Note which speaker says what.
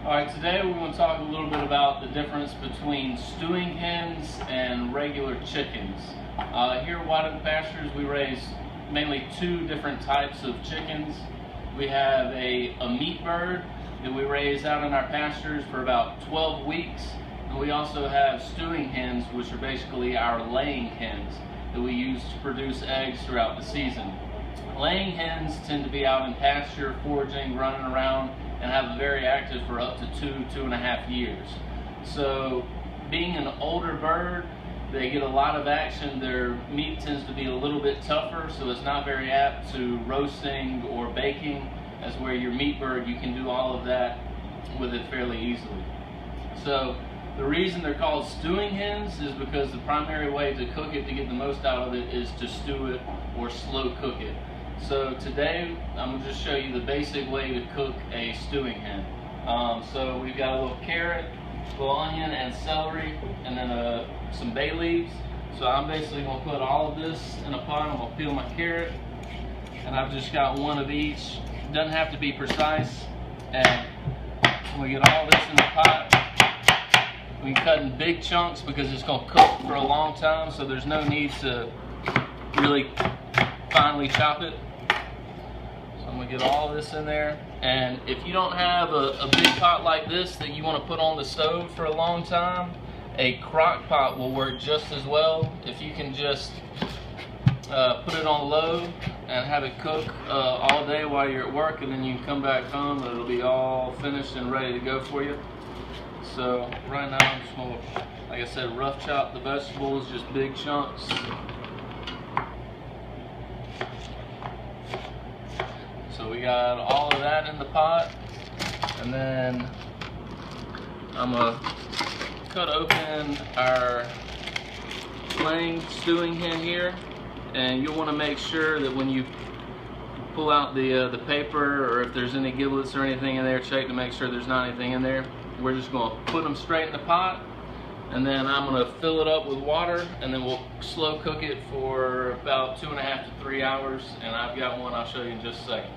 Speaker 1: Alright, today we're going to talk a little bit about the difference between stewing hens and regular chickens. Here at White Oak Pastures we raise mainly two different types of chickens. We have a meat bird that we raise out in our pastures for about 12 weeks. And we also have stewing hens, which are basically our laying hens that we use to produce eggs throughout the season. Laying hens tend to be out in pasture, foraging, running around, and have very active for up to 2.5 years. So being an older bird, they get a lot of action. Their meat tends to be a little bit tougher, so it's not very apt to roasting or baking, as where your meat bird, you can do all of that with it fairly easily. So the reason they're called stewing hens is because the primary way to cook it to get the most out of it is to stew it or slow cook it. So today I'm going to just show you the basic way to cook a stewing hen. So we've got a little carrot, a little onion and celery, and then some bay leaves. So I'm basically going to put all of this in a pot. I'm going to peel my carrot, and I've just got one of each. It doesn't have to be precise. And we get all this in the pot. We can cut in big chunks because it's going to cook for a long time, so there's no need to really finely chop it. So I'm going to get all of this in there. And if you don't have a big pot like this that you want to put on the stove for a long time, a crock pot will work just as well. If you can just put it on low and have it cook all day while you're at work, and then you can come back home and it'll be all finished and ready to go for you. So right now I'm just going to, like I said, rough chop the vegetables, just big chunks. So we got all of that in the pot, and then I'm going to cut open our plain stewing hen here, and you'll want to make sure that when you pull out the paper, or if there's any giblets or anything in there, check to make sure there's not anything in there. We're just going to put them straight in the pot, and then I'm going to fill it up with water, and then we'll slow cook it for about 2.5 to 3 hours, and I've got one I'll show you in just a second.